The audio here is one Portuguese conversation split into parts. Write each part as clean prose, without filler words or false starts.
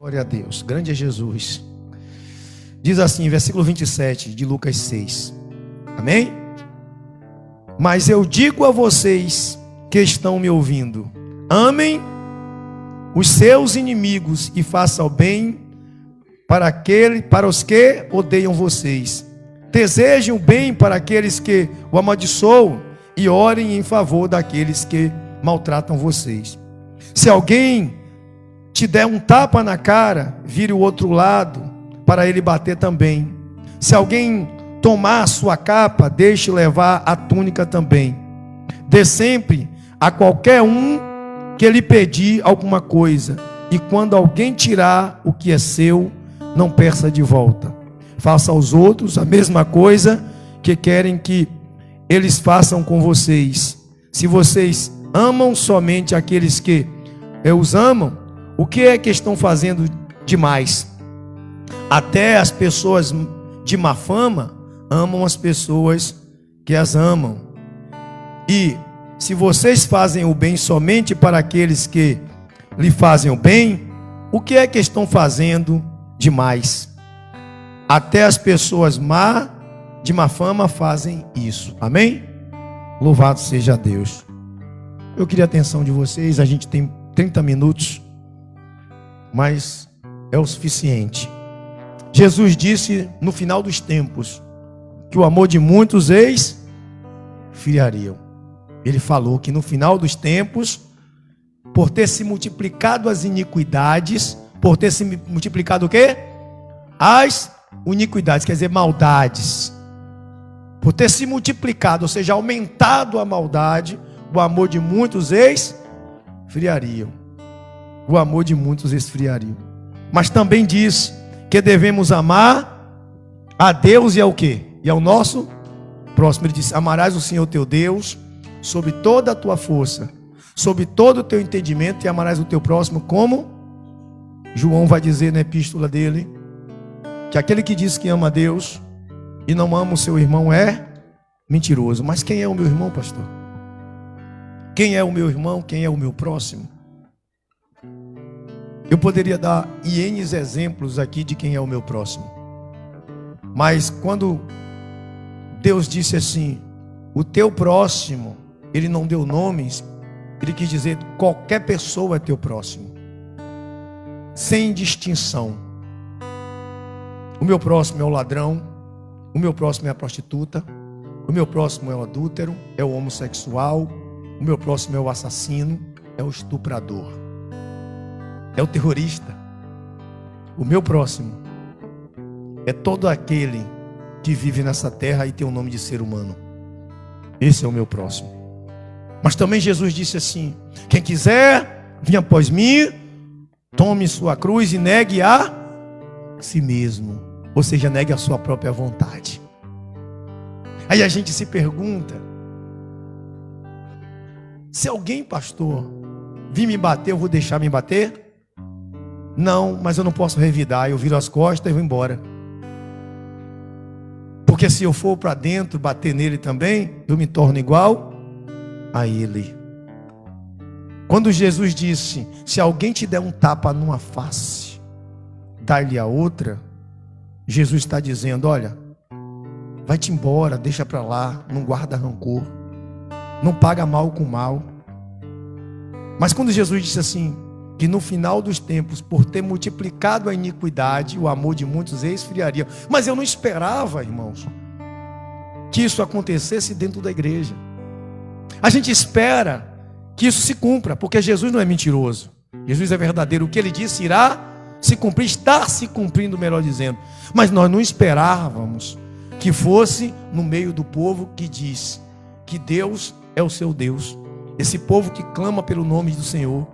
Glória a Deus, grande é Jesus. Diz assim, versículo 27 de Lucas 6. Amém? Mas eu digo a vocês que estão me ouvindo: amem os seus inimigos e façam o bem para os que odeiam vocês. Desejem o bem para aqueles que o amaldiçoam e orem em favor daqueles que maltratam vocês. Se alguém te der um tapa na cara, vire o outro lado para ele bater também. Se alguém tomar a sua capa, deixe levar a túnica também. Dê sempre a qualquer um que lhe pedir alguma coisa, e quando alguém tirar o que é seu, não peça de volta. Faça aos outros a mesma coisa que querem que eles façam com vocês. Se vocês amam somente aqueles que os amam, o que é que estão fazendo demais? Até as pessoas de má fama amam as pessoas que as amam. E se vocês fazem o bem somente para aqueles que lhe fazem o bem, o que é que estão fazendo demais? Até as pessoas de má fama fazem isso. Amém? Louvado seja Deus. Eu queria a atenção de vocês. A gente tem 30 minutos, mas é o suficiente. Jesus disse no final dos tempos que o amor de muitos esfriariam. Ele falou que no final dos tempos, por ter se multiplicado as iniquidades, por ter se multiplicado o quê? As iniquidades, quer dizer, maldades. Por ter se multiplicado, ou seja, aumentado a maldade, o amor de muitos esfriariam. O amor de muitos esfriariam. Mas também diz que devemos amar a Deus e ao quê? E ao nosso próximo. Ele disse: amarás o Senhor teu Deus sobre toda a tua força, sobre todo o teu entendimento, e amarás o teu próximo como? João vai dizer na epístola dele que aquele que diz que ama a Deus e não ama o seu irmão é mentiroso. Mas quem é o meu irmão, pastor? Quem é o meu irmão? Quem é o meu próximo? Eu poderia dar N exemplos aqui de quem é o meu próximo. Mas quando Deus disse assim, o teu próximo, Ele não deu nomes, Ele quis dizer qualquer pessoa é teu próximo, sem distinção. O meu próximo é o ladrão, o meu próximo é a prostituta, o meu próximo é o adúltero, é o homossexual, o meu próximo é o assassino, é o estuprador, é o terrorista. O meu próximo é todo aquele que vive nessa terra e tem o nome de ser humano. Esse é o meu próximo. Mas também Jesus disse assim: quem quiser vir após mim, tome sua cruz e negue a si mesmo. Ou seja, negue a sua própria vontade. Aí a gente se pergunta: se alguém, pastor, vir me bater, eu vou deixar me bater? Não, mas eu não posso revidar. Eu viro as costas e vou embora. Porque se eu for para dentro bater nele também, eu me torno igual a ele. Quando Jesus disse: se alguém te der um tapa numa face, dá-lhe a outra, Jesus está dizendo: olha, vai-te embora, deixa para lá, não guarda rancor, não paga mal com mal. Mas quando Jesus disse assim, que no final dos tempos, por ter multiplicado a iniquidade, o amor de muitos esfriaria. Mas eu não esperava, irmãos, que isso acontecesse dentro da igreja. A gente espera que isso se cumpra, porque Jesus não é mentiroso. Jesus é verdadeiro. O que ele disse irá se cumprir, está se cumprindo, melhor dizendo. Mas nós não esperávamos que fosse no meio do povo que diz que Deus é o seu Deus. Esse povo que clama pelo nome do Senhor,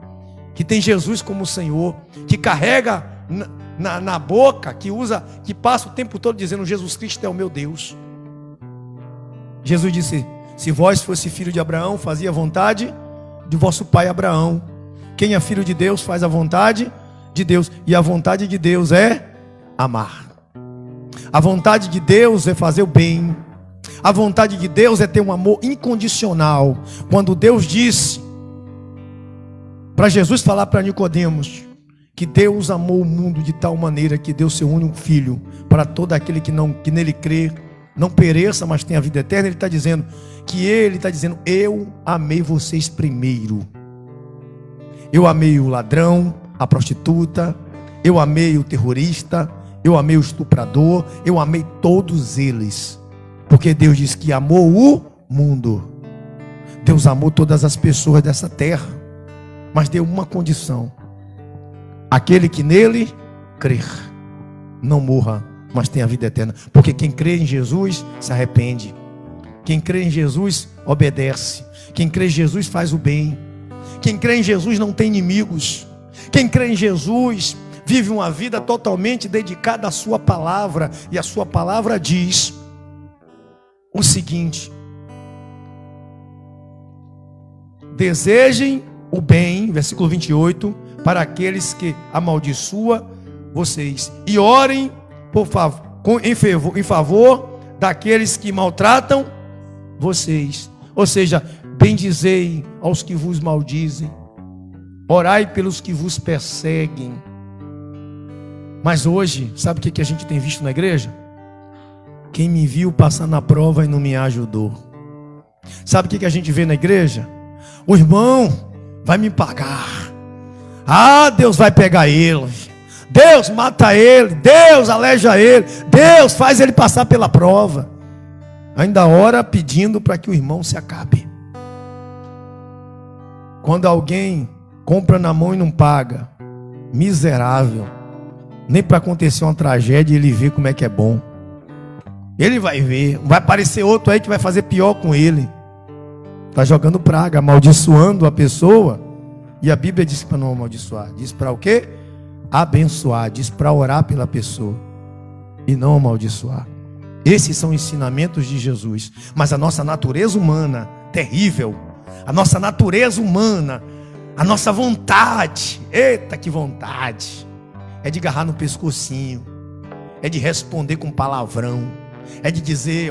que tem Jesus como Senhor, que carrega na boca, que passa o tempo todo dizendo: Jesus Cristo é o meu Deus. Jesus disse: se vós fosse filho de Abraão, fazia a vontade de vosso pai Abraão. Quem é filho de Deus faz a vontade de Deus, e a vontade de Deus é amar. A vontade de Deus é fazer o bem. A vontade de Deus é ter um amor incondicional. Quando Deus disse para Jesus falar para Nicodemos que Deus amou o mundo de tal maneira que deu seu único filho para todo aquele que nele crê, não pereça, mas tenha vida eterna. Ele está dizendo eu amei vocês primeiro. Eu amei o ladrão, a prostituta, eu amei o terrorista, eu amei o estuprador, eu amei todos eles, porque Deus diz que amou o mundo. Deus amou todas as pessoas dessa terra, mas deu uma condição: aquele que nele crer não morra, mas tenha vida eterna. Porque quem crê em Jesus se arrepende, quem crê em Jesus obedece, quem crê em Jesus faz o bem, quem crê em Jesus não tem inimigos, quem crê em Jesus vive uma vida totalmente dedicada à sua palavra. E a sua palavra diz o seguinte: desejem o bem, versículo 28, para aqueles que amaldiçoam vocês, e orem em favor daqueles que maltratam vocês. Ou seja, bendizei aos que vos maldizem, orai pelos que vos perseguem. Mas hoje, sabe o que a gente tem visto na igreja? Quem me viu passar na prova e não me ajudou. Sabe o que a gente vê na igreja? O irmão vai me pagar. Ah, Deus vai pegar ele. Deus mata ele. Deus aleja ele. Deus faz ele passar pela prova. Ainda ora pedindo para que o irmão se acabe. Quando alguém compra na mão e não paga, miserável. Nem para acontecer uma tragédia ele vê como é que é bom. Ele vai ver. Vai aparecer outro aí que vai fazer pior com ele. Está jogando praga, amaldiçoando a pessoa. E a Bíblia diz para não amaldiçoar. Diz para o quê? Abençoar. Diz para orar pela pessoa e não amaldiçoar. Esses são ensinamentos de Jesus. Mas a nossa natureza humana, terrível. A nossa natureza humana, a nossa vontade, eita que vontade, é de agarrar no pescocinho, é de responder com palavrão, é de dizer,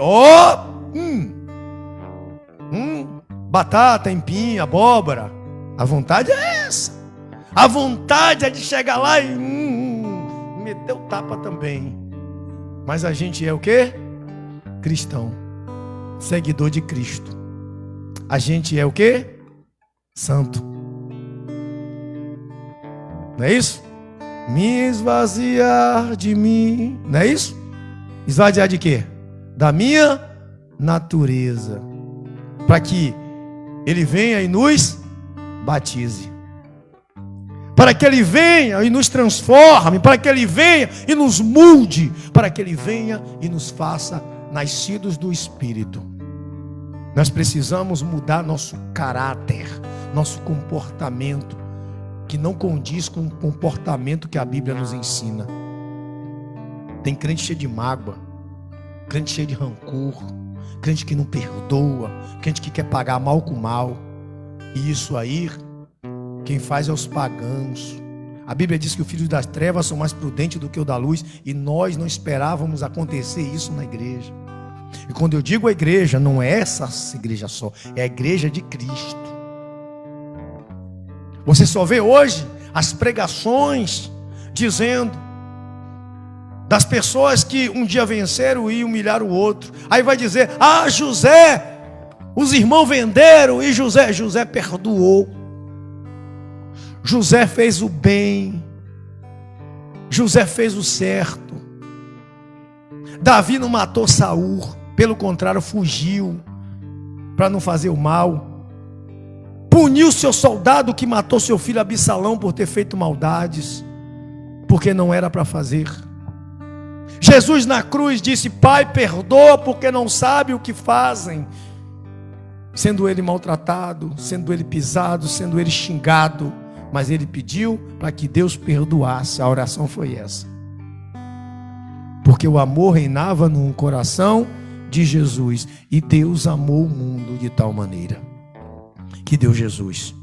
batata, empim, abóbora. A vontade é essa. A vontade é de chegar lá e meter o tapa também. Mas a gente é o quê? Cristão, seguidor de Cristo. A gente é o quê? Santo. Não é isso? Me esvaziar de mim. Não é isso? Esvaziar de quê? Da minha natureza. Para que Ele venha e nos batize. Para que Ele venha e nos transforme. Para que Ele venha e nos molde. Para que Ele venha e nos faça nascidos do Espírito. Nós precisamos mudar nosso caráter, nosso comportamento, que não condiz com o comportamento que a Bíblia nos ensina. Tem crente cheio de mágoa, crente cheio de rancor, crente que não perdoa, crente que quer pagar mal com mal. E isso aí, quem faz é os pagãos. A Bíblia diz que os filhos das trevas são mais prudentes do que o da luz, e nós não esperávamos acontecer isso na igreja. E quando eu digo a igreja, não é essa igreja só, é a igreja de Cristo. Você só vê hoje as pregações dizendo das pessoas que um dia venceram e humilharam o outro. Aí vai dizer, José, os irmãos venderam e José perdoou. José fez o bem. José fez o certo. Davi não matou Saul, pelo contrário, fugiu para não fazer o mal. Puniu seu soldado que matou seu filho Absalão por ter feito maldades, porque não era para fazer. Jesus na cruz disse, Pai, perdoa porque não sabe o que fazem. Sendo ele maltratado, sendo ele pisado, sendo ele xingado, mas ele pediu para que Deus perdoasse. A oração foi essa. Porque o amor reinava no coração de Jesus. E Deus amou o mundo de tal maneira que deu Jesus.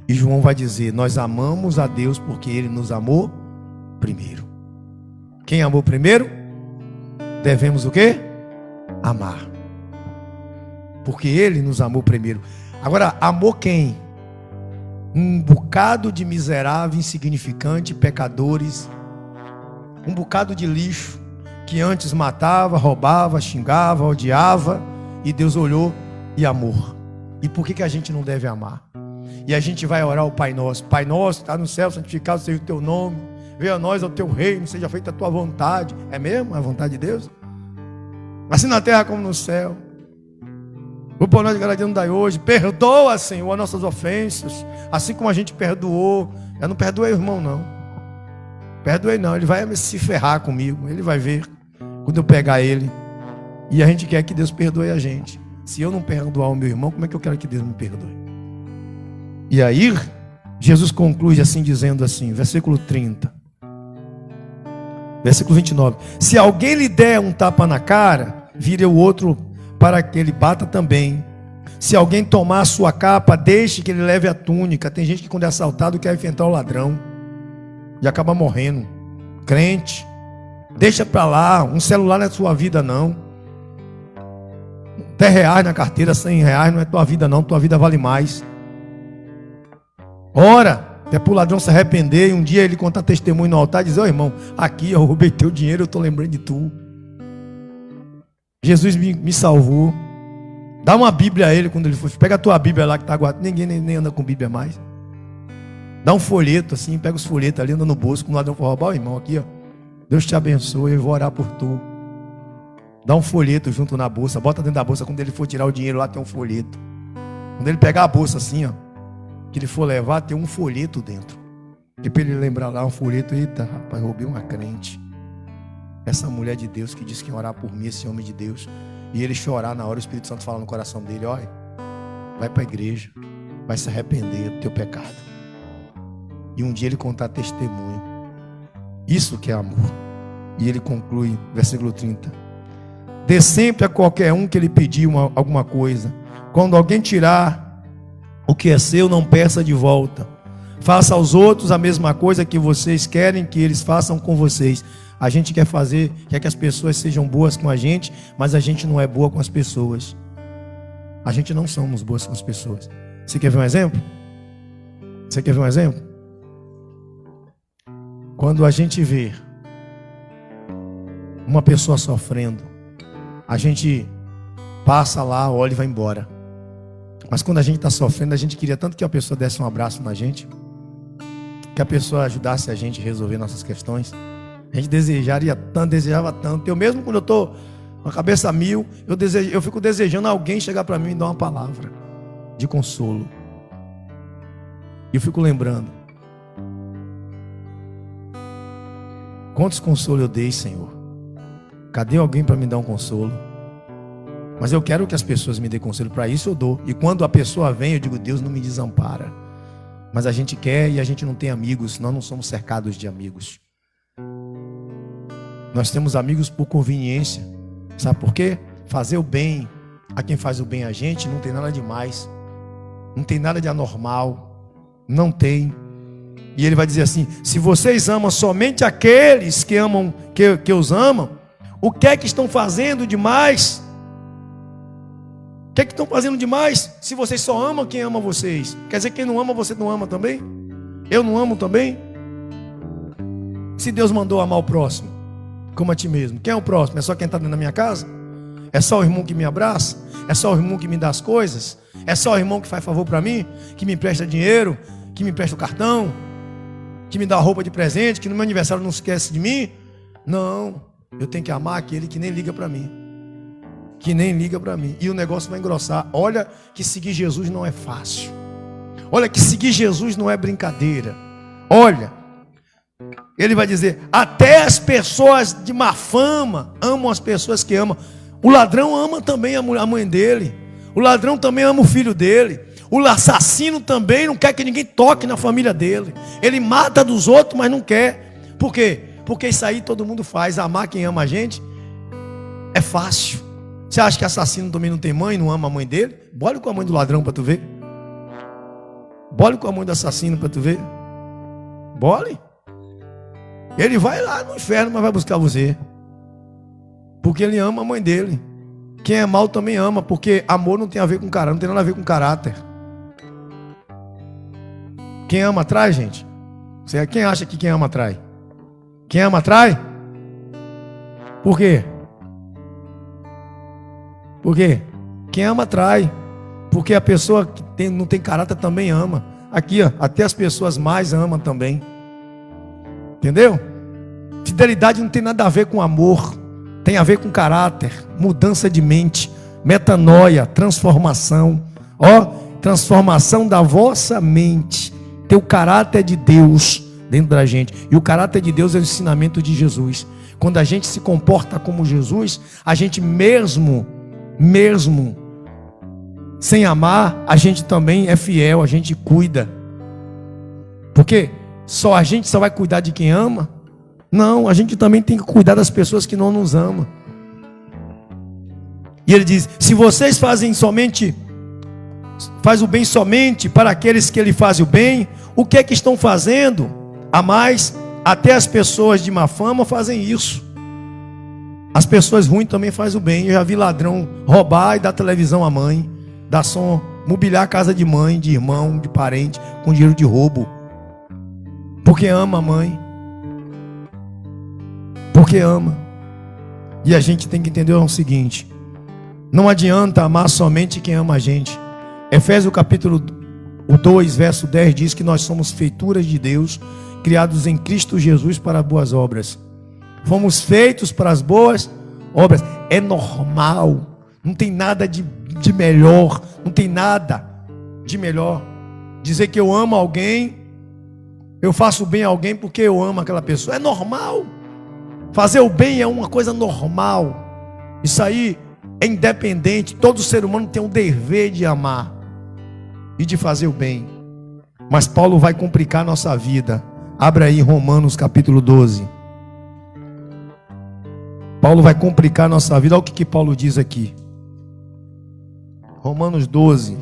E João vai dizer, nós amamos a Deus porque Ele nos amou primeiro. Quem amou primeiro? Devemos o quê? Amar. Porque Ele nos amou primeiro. Agora, amou quem? um bocado de miserável, insignificante, pecadores, um bocado de lixo que antes matava, roubava, xingava, odiava, e Deus olhou e amou. E por que a gente não deve amar? E a gente vai orar o Pai Nosso. Pai Nosso, está no céu, santificado seja o teu nome, venha a nós o teu reino, seja feita a tua vontade. É mesmo? É a vontade de Deus? Assim na terra como no céu. O pão nosso de cada dia nos dai hoje. Perdoa, Senhor, as nossas ofensas, assim como a gente perdoou. Eu não perdoei o irmão, não. Perdoei não, ele vai se ferrar comigo. Ele vai ver quando eu pegar ele. E a gente quer que Deus perdoe a gente. Se eu não perdoar o meu irmão, como é que eu quero que Deus me perdoe? E aí, Jesus conclui assim, dizendo assim, versículo 30. Versículo 29. Se alguém lhe der um tapa na cara, vire o outro para que ele bata também. Se alguém tomar a sua capa, deixe que ele leve a túnica. Tem gente que quando é assaltado quer enfrentar o ladrão e acaba morrendo. Crente, deixa para lá. Um celular não é sua vida não. R$10 na carteira, R$100 não é tua vida não. Tua vida vale mais. Ora, até para o ladrão se arrepender e um dia ele contar testemunho no altar e dizer: ô irmão, aqui eu roubei teu dinheiro, eu estou lembrando de tu. Jesus me salvou. Dá uma Bíblia a ele quando ele for. Pega a tua Bíblia lá que está guardada. Ninguém nem anda com Bíblia mais. Dá um folheto assim, pega os folhetos ali, anda no bolso. Quando o ladrão for roubar, o irmão, aqui ó, Deus te abençoe, eu vou orar por tu. Dá um folheto junto na bolsa, bota dentro da bolsa. Quando ele for tirar o dinheiro lá, tem um folheto. Quando ele pegar a bolsa assim, ó, que ele for levar, tem um folheto dentro. E para ele lembrar lá, um folheto: eita, rapaz, roubei uma crente. Essa mulher de Deus que disse que ia orar por mim, esse homem de Deus. E ele chorar na hora, o Espírito Santo fala no coração dele: olha, vai para a igreja, vai se arrepender do teu pecado. E um dia ele contar testemunho. Isso que é amor. E ele conclui, versículo 30. Dê sempre a qualquer um que lhe pedir alguma coisa. Quando alguém tirar o que é seu, não peça de volta. Faça aos outros a mesma coisa que vocês querem que eles façam com vocês. A gente quer que as pessoas sejam boas com a gente, mas a gente não é boa com as pessoas. A gente não somos boas com as pessoas. Você quer ver um exemplo? Você quer ver um exemplo? Quando a gente vê uma pessoa sofrendo, a gente passa lá, olha e vai embora. Mas quando a gente está sofrendo, a gente queria tanto que a pessoa desse um abraço na gente, que a pessoa ajudasse a gente a resolver nossas questões. A gente desejava tanto. Eu mesmo, quando eu estou com a cabeça a mil, eu fico desejando alguém chegar para mim e dar uma palavra de consolo. E eu fico lembrando: quantos consolos eu dei, Senhor? Cadê alguém para me dar um consolo? Mas eu quero que as pessoas me dêem conselho, para isso eu dou. E quando a pessoa vem, eu digo: Deus não me desampara. Mas a gente quer e a gente não tem amigos, nós não somos cercados de amigos. Nós temos amigos por conveniência. Sabe por quê? Fazer o bem a quem faz o bem a gente não tem nada demais. Não tem nada de anormal. Não tem. E ele vai dizer assim: se vocês amam somente aqueles que amam, que os amam, o que é que estão fazendo demais? O que é que estão fazendo demais? Se vocês só amam quem ama vocês, quer dizer que quem não ama, você não ama também? Eu não amo também? Se Deus mandou amar o próximo como a ti mesmo, quem é o próximo? É só quem está dentro da minha casa? É só o irmão que me abraça? É só o irmão que me dá as coisas? É só o irmão que faz favor para mim? Que me empresta dinheiro? Que me empresta o cartão? Que me dá roupa de presente? Que no meu aniversário não esquece de mim? Não, eu tenho que amar aquele que nem liga para mim. Que nem liga para mim. E o negócio vai engrossar. Olha que seguir Jesus não é fácil. Olha que seguir Jesus não é brincadeira. Olha, ele vai dizer: até as pessoas de má fama amam as pessoas que amam. O ladrão ama também a mãe dele. O ladrão também ama o filho dele. O assassino também não quer que ninguém toque na família dele. Ele mata dos outros, mas não quer. Por quê? Porque isso aí todo mundo faz. Amar quem ama a gente é fácil. Você acha que assassino também não tem mãe, não ama a mãe dele? Bole com a mãe do ladrão para tu ver. Bole com a mãe do assassino para tu ver. Bole. Ele vai lá no inferno, mas vai buscar você. Porque ele ama a mãe dele. Quem é mau também ama, porque amor não tem a ver com caráter, não tem nada a ver com caráter. Quem ama atrai, gente? Quem acha que quem ama atrai? Quem ama atrai? Por quê? Por quê? Quem ama atrai. Porque a pessoa que não tem caráter também ama. Aqui, ó, até as pessoas mais amam também. Entendeu? Fidelidade não tem nada a ver com amor. Tem a ver com caráter, mudança de mente, metanoia, transformação. Ó, transformação da vossa mente. Ter o caráter de Deus dentro da gente. E o caráter de Deus é o ensinamento de Jesus. Quando a gente se comporta como Jesus, a gente mesmo sem amar, a gente também é fiel, a gente cuida. Porque a gente só vai cuidar de quem ama? Não, a gente também tem que cuidar das pessoas que não nos amam. E ele diz: se vocês faz o bem somente para aqueles que ele faz o bem, o que é que estão fazendo? A mais, até as pessoas de má fama fazem isso. As pessoas ruins também fazem o bem. Eu já vi ladrão roubar e dar televisão à mãe, dar som, mobiliar a casa de mãe, de irmão, de parente, com dinheiro de roubo. Porque ama a mãe. Porque ama. E a gente tem que entender o seguinte: não adianta amar somente quem ama a gente. Efésios capítulo 2, verso 10 diz que nós somos feituras de Deus, criados em Cristo Jesus para boas obras. Fomos feitos para as boas obras. É normal. Não tem nada de melhor. Não tem nada de melhor. Dizer que eu amo alguém, eu faço bem a alguém porque eu amo aquela pessoa. É normal. Fazer o bem é uma coisa normal. Isso aí é independente. Todo ser humano tem o dever de amar e de fazer o bem. Mas Paulo vai complicar a nossa vida. Abra aí Romanos capítulo 12. Paulo vai complicar a nossa vida. Olha o que Paulo diz aqui. Romanos 12,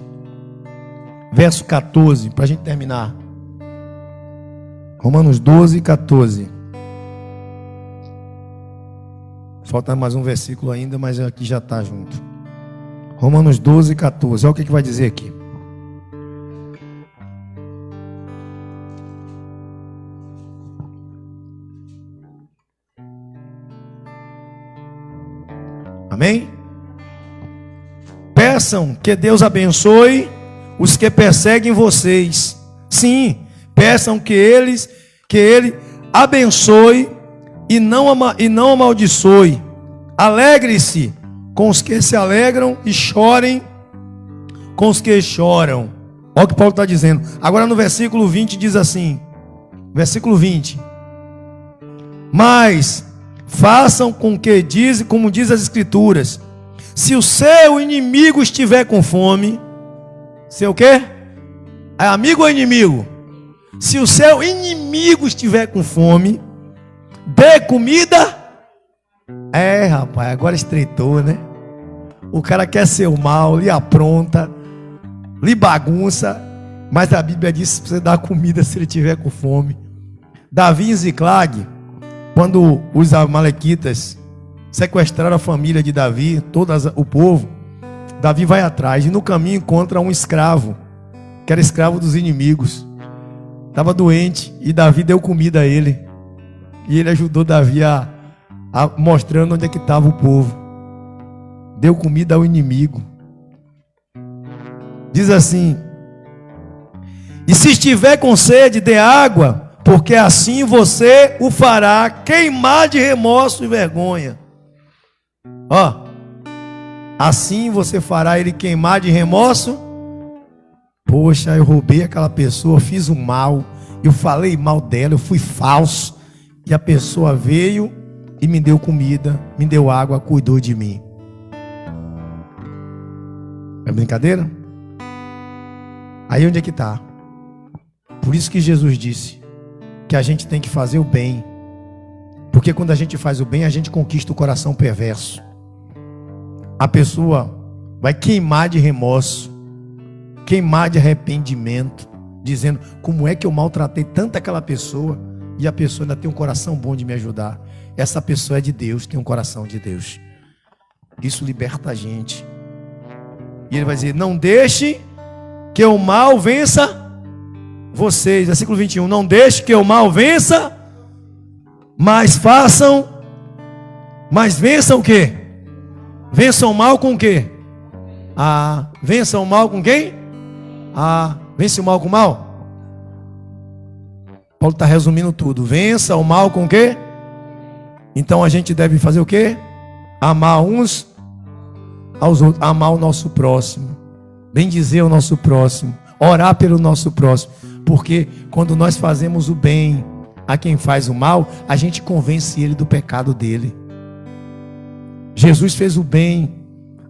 verso 14, para a gente terminar. Romanos 12, 14. Falta mais um versículo ainda, mas aqui já está junto. Romanos 12, 14. Olha o que vai dizer aqui. Amém? Peçam que Deus abençoe os que perseguem vocês. Sim, peçam que Ele abençoe e não amaldiçoe. Alegre-se com os que se alegram e chorem com os que choram. Olha o que Paulo está dizendo. Agora no versículo 20 diz assim. Versículo 20. Mas façam com que como diz as escrituras: se o seu inimigo estiver com fome, seu quê? É amigo ou inimigo? Se o seu inimigo estiver com fome, dê comida. Rapaz, agora estreitou, né? O cara quer ser o mal, lhe apronta, lhe bagunça, mas a Bíblia diz que você dá comida se ele estiver com fome. Davi em Ziclag, quando os amalequitas sequestraram a família de Davi, o povo, Davi vai atrás e no caminho encontra um escravo, que era escravo dos inimigos. Estava doente e Davi deu comida a ele. E ele ajudou Davi mostrando onde é que estava o povo. Deu comida ao inimigo. Diz assim: e se estiver com sede, dê água, porque assim você o fará queimar de remorso e vergonha. Assim você fará ele queimar de remorso. Poxa, eu roubei aquela pessoa, fiz o mal, eu falei mal dela, eu fui falso, e a pessoa veio e me deu comida, me deu água, cuidou de mim. É brincadeira? Aí onde é que está? Por isso que Jesus disse que a gente tem que fazer o bem, porque quando a gente faz o bem, a gente conquista o coração perverso. A pessoa vai queimar de remorso, queimar de arrependimento, dizendo: como é que eu maltratei tanto aquela pessoa e a pessoa ainda tem um coração bom de me ajudar. Essa pessoa é de Deus, tem um coração de Deus. Isso liberta a gente. E ele vai dizer: não deixe que o mal vença vocês, versículo 21, não deixe que o mal vença, mas vençam o quê? Vençam o mal com o quê? Vençam o mal com quem? Vence o mal com o mal? Paulo está resumindo tudo. Vença o mal com o quê? Então a gente deve fazer o quê? Amar uns aos outros, amar o nosso próximo, bendizer o nosso próximo, orar pelo nosso próximo, porque quando nós fazemos o bem a quem faz o mal, a gente convence ele do pecado dele. Jesus fez o bem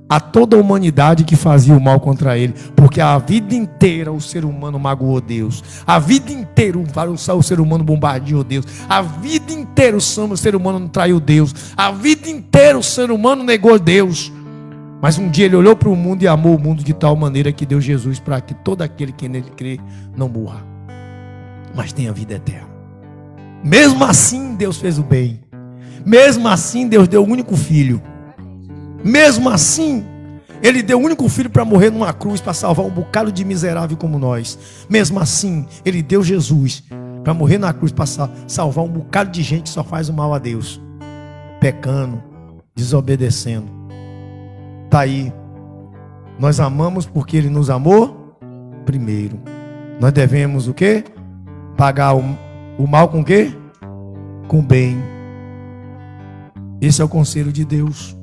a toda a humanidade que fazia o mal contra ele, porque a vida inteira o ser humano magoou Deus, a vida inteira o ser humano bombardeou Deus, a vida inteira o ser humano traiu Deus, a vida inteira o ser humano negou Deus. Mas um dia ele olhou para o mundo e amou o mundo de tal maneira que deu Jesus para que todo aquele que nele crê não morra, mas tenha vida eterna. Mesmo assim Deus fez o bem, mesmo assim Deus deu o único filho, mesmo assim Ele deu o único filho para morrer numa cruz, para salvar um bocado de miserável como nós. Mesmo assim Ele deu Jesus para morrer na cruz, para salvar um bocado de gente que só faz o mal a Deus, pecando, desobedecendo. Está aí, nós amamos porque Ele nos amou primeiro. Nós devemos o quê? Pagar o mal com o quê? Com o bem. Esse é o conselho de Deus.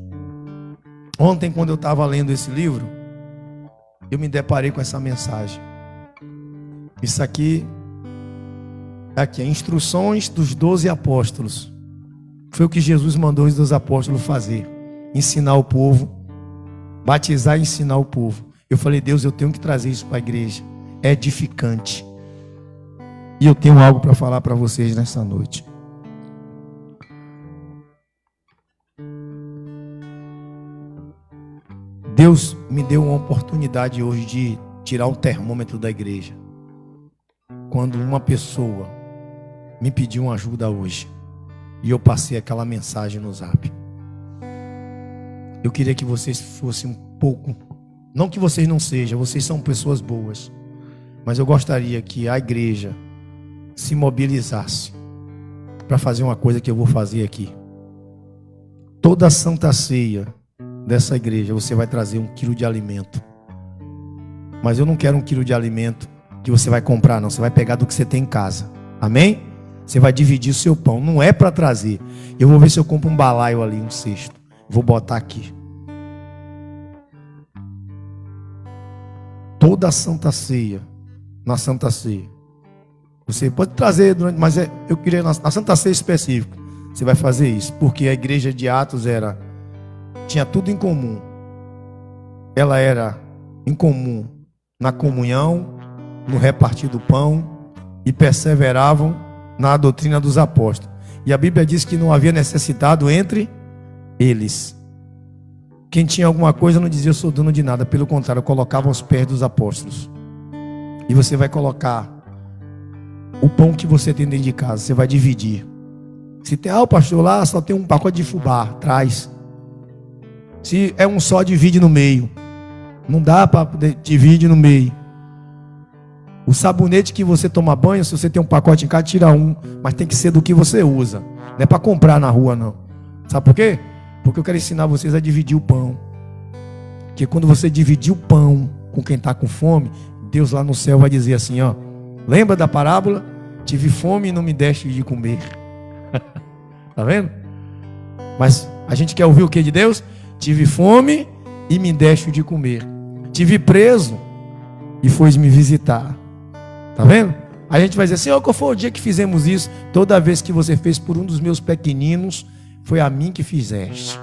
Ontem, quando eu estava lendo esse livro, eu me deparei com essa mensagem. Isso aqui é Instruções dos 12 apóstolos. Foi o que Jesus mandou os 12 apóstolos fazer: ensinar o povo, batizar e ensinar o povo. Eu falei: Deus, eu tenho que trazer isso para a igreja. É edificante. E eu tenho algo para falar para vocês nessa noite. Deus me deu uma oportunidade hoje de tirar o termômetro da igreja. Quando uma pessoa me pediu uma ajuda hoje, e eu passei aquela mensagem no Zap. Eu queria que vocês fossem um pouco, não que vocês não sejam, vocês são pessoas boas, mas eu gostaria que a igreja se mobilizasse para fazer uma coisa que eu vou fazer aqui. Toda a Santa Ceia dessa igreja, você vai trazer 1 quilo de alimento. Mas eu não quero 1 quilo de alimento que você vai comprar, não. Você vai pegar do que você tem em casa. Amém? Você vai dividir o seu pão. Não é para trazer. Eu vou ver se eu compro um balaio ali, um cesto. Vou botar aqui. Toda a Santa Ceia, na Santa Ceia, você pode trazer durante, mas eu queria na Santa Ceia específico. Você vai fazer isso, porque a igreja de Atos tinha tudo em comum. Ela era em comum na comunhão, no repartir do pão, e perseveravam na doutrina dos apóstolos. E a Bíblia diz que não havia necessitado entre eles. Quem tinha alguma coisa não dizia: eu sou dono de nada. Pelo contrário, colocava aos pés dos apóstolos. E você vai colocar o pão que você tem dentro de casa, você vai dividir. Se tem, o pastor, lá só tem um pacote de fubá, traz. Se é um só, divide no meio. Não dá para dividir no meio. O sabonete que você toma banho, se você tem um pacote em casa, tira um. Mas tem que ser do que você usa. Não é para comprar na rua, não. Sabe por quê? Porque eu quero ensinar vocês a dividir o pão. Porque quando você dividir o pão com quem está com fome, Deus lá no céu vai dizer assim, ó. Lembra da parábola? Tive fome e não me deste de comer. Tá vendo? Mas a gente quer ouvir o que de Deus? Tive fome e me deste de comer. Tive preso e foste me visitar. Tá vendo? A gente vai dizer assim: qual foi o dia que fizemos isso? Toda vez que você fez por um dos meus pequeninos, foi a mim que fizeste.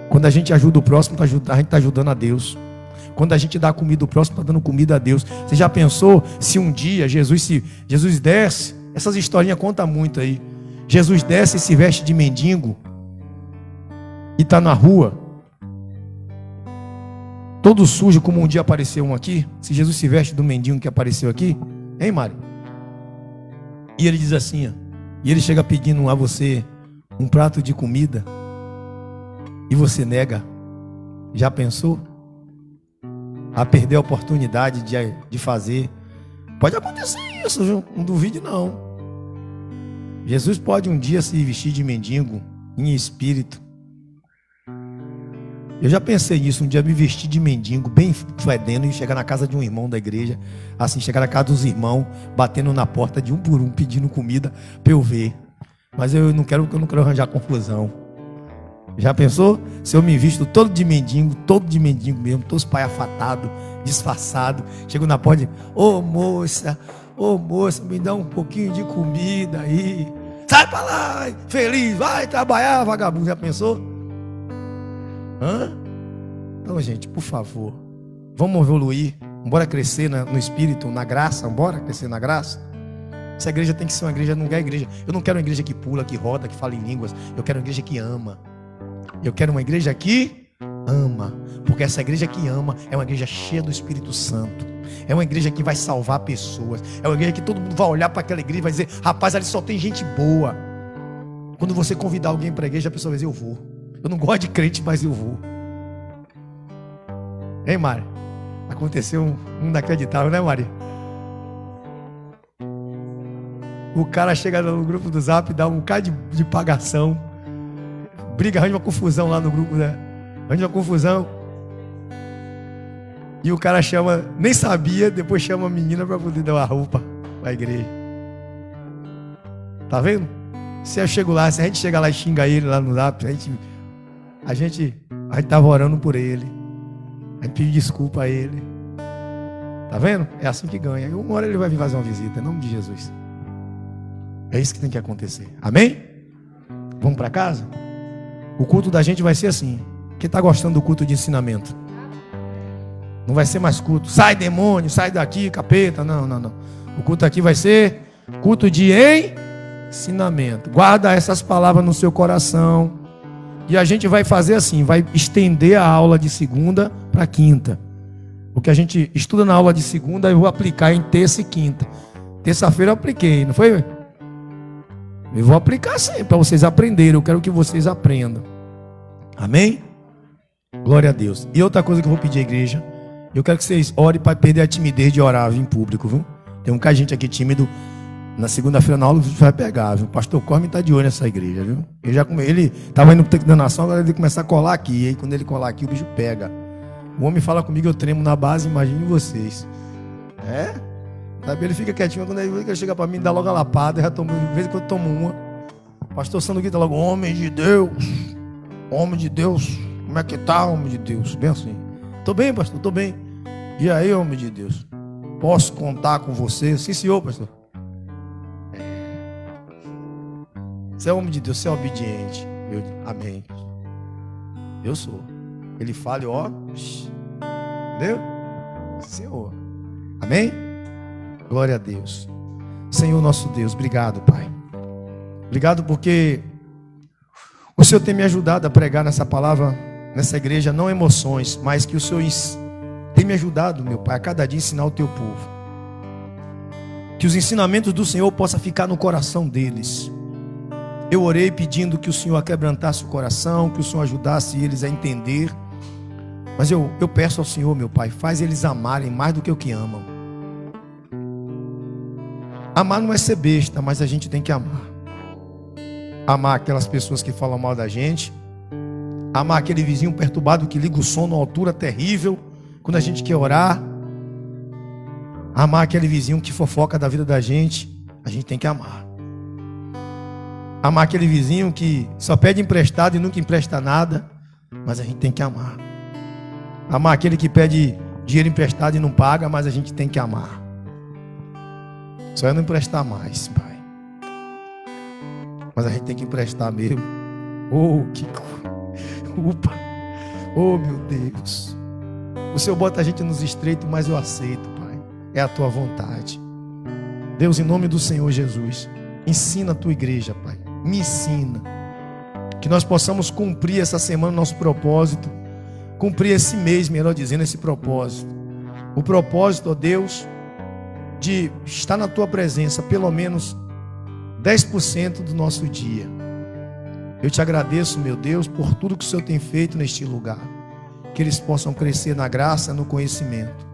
Quando a gente ajuda o próximo, a gente está ajudando a Deus. Quando a gente dá comida ao próximo, está dando comida a Deus. Você já pensou se um dia Jesus desce? Essas historinhas contam muito aí. Jesus desce e se veste de mendigo e está na rua, todo sujo, como um dia apareceu um aqui. Se Jesus se veste do mendigo que apareceu aqui, hein, Mário? E ele diz assim, ó, e ele chega pedindo a você um prato de comida e você nega. Já pensou? A perder a oportunidade de fazer Pode acontecer isso, viu? Não duvide não. Jesus pode um dia se vestir de mendigo em espírito. Eu já pensei nisso, um dia me vestir de mendigo, bem fedendo, e chegar na casa de um irmão da igreja, assim, chegar na casa dos irmãos, batendo na porta de um por um, pedindo comida para eu ver. Mas eu não quero arranjar confusão. Já pensou? Se eu me visto todo de mendigo mesmo, todo espalhafatado, disfarçado, chego na porta e digo, ô moça, me dá um pouquinho de comida aí. Sai pra lá, feliz, vai trabalhar, vagabundo. Já pensou? Então, gente, por favor, vamos evoluir, bora crescer no espírito, na graça, bora crescer na graça. Essa igreja tem que ser uma igreja, não é igreja. Eu não quero uma igreja que pula, que roda, que fala em línguas. Eu quero uma igreja que ama. Eu quero uma igreja que ama, porque essa igreja que ama é uma igreja cheia do Espírito Santo. É uma igreja que vai salvar pessoas. É uma igreja que todo mundo vai olhar para aquela igreja e vai dizer, rapaz, ali só tem gente boa. Quando você convidar alguém para a igreja, a pessoa vai dizer, eu vou. Eu não gosto de crente, mas eu vou. Hein, Mari? Aconteceu um inacreditável, né, Maria? O cara chega no grupo do Zap, dá um bocado de pagação, briga, arranja uma confusão lá no grupo, né? Arranja uma confusão. E o cara chama, nem sabia, depois chama a menina para poder dar uma roupa para a igreja. Tá vendo? Se eu chego lá, se a gente chega lá e xinga ele lá no Zap, a gente tava orando por ele. A gente pediu desculpa a ele. Tá vendo? É assim que ganha. E uma hora ele vai vir fazer uma visita, em nome de Jesus. É isso que tem que acontecer. Amém? Vamos para casa? O culto da gente vai ser assim. Quem está gostando do culto de ensinamento? Não vai ser mais culto. Sai demônio, sai daqui, capeta. Não. O culto aqui vai ser culto de ensinamento. Guarda essas palavras no seu coração. E a gente vai fazer assim, vai estender a aula de segunda para quinta. O que a gente estuda na aula de segunda, eu vou aplicar em terça e quinta. Terça-feira eu apliquei, não foi? Eu vou aplicar sempre para vocês aprenderem. Eu quero que vocês aprendam. Amém? Glória a Deus. E outra coisa que eu vou pedir à igreja, eu quero que vocês orem para perder a timidez de orar em público, viu? Tem um cara de gente aqui tímido. Na segunda-feira na aula o bicho vai pegar, viu? O pastor Corme está de olho nessa igreja, viu? Ele estava indo para o tempo da nação, agora ele começa a colar aqui. E aí quando ele colar aqui, o bicho pega. O homem fala comigo, eu tremo na base, imagine vocês. É? Sabe, ele fica quietinho, quando ele chega para mim, dá logo a lapada, eu já tomo, de vez em quando eu tomo uma. O pastor Sandro grita logo, homem de Deus, como é que tá, homem de Deus? Bem assim. Tô bem, pastor, tô bem. E aí, homem de Deus? Posso contar com você? Sim, senhor, pastor. Você é homem de Deus, você é obediente. Amém. Eu sou. Ele fala, ó. Entendeu? Senhor. Amém? Glória a Deus. Senhor nosso Deus, obrigado, Pai. Obrigado porque o Senhor tem me ajudado a pregar nessa palavra, nessa igreja, não emoções, mas que o Senhor tem me ajudado, meu Pai, a cada dia ensinar o teu povo. Que os ensinamentos do Senhor possam ficar no coração deles. Eu orei pedindo que o Senhor aquebrantasse o coração, que o Senhor ajudasse eles a entender. Mas eu peço ao Senhor, meu Pai, faz eles amarem mais do que o que amam. Amar não é ser besta, mas a gente tem que amar. Amar aquelas pessoas que falam mal da gente. Amar aquele vizinho perturbado que liga o som numa altura terrível quando a gente quer orar. Amar aquele vizinho que fofoca da vida da gente. A gente tem que amar. Amar aquele vizinho que só pede emprestado e nunca empresta nada. Mas a gente tem que amar. Amar aquele que pede dinheiro emprestado e não paga, mas a gente tem que amar. Só é não emprestar mais, Pai. Mas a gente tem que emprestar mesmo. Oh, que culpa. Oh, meu Deus. O Senhor bota a gente nos estreitos, mas eu aceito, Pai. É a tua vontade. Deus, em nome do Senhor Jesus, ensina a tua igreja, Pai. Me ensina. Que nós possamos cumprir essa semana o nosso propósito. Cumprir esse mês, melhor dizendo, esse propósito. O propósito, ó Deus, de estar na tua presença pelo menos 10% do nosso dia. Eu te agradeço, meu Deus, por tudo que o Senhor tem feito neste lugar. Que eles possam crescer na graça, no conhecimento.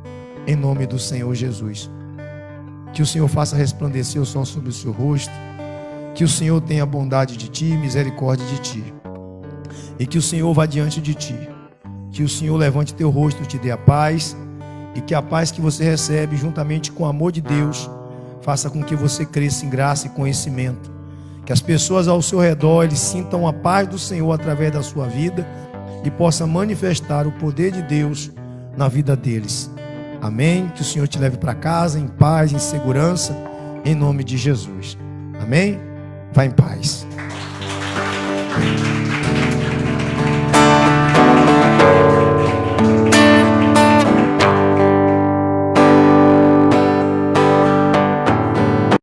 Em nome do Senhor Jesus. Que o Senhor faça resplandecer o sol sobre o seu rosto. Que o Senhor tenha bondade de ti, misericórdia de ti. E que o Senhor vá diante de ti. Que o Senhor levante teu rosto e te dê a paz. E que a paz que você recebe, juntamente com o amor de Deus, faça com que você cresça em graça e conhecimento. Que as pessoas ao seu redor, eles sintam a paz do Senhor através da sua vida e possa manifestar o poder de Deus na vida deles. Amém? Que o Senhor te leve para casa em paz, em segurança, em nome de Jesus. Amém? Vá em paz.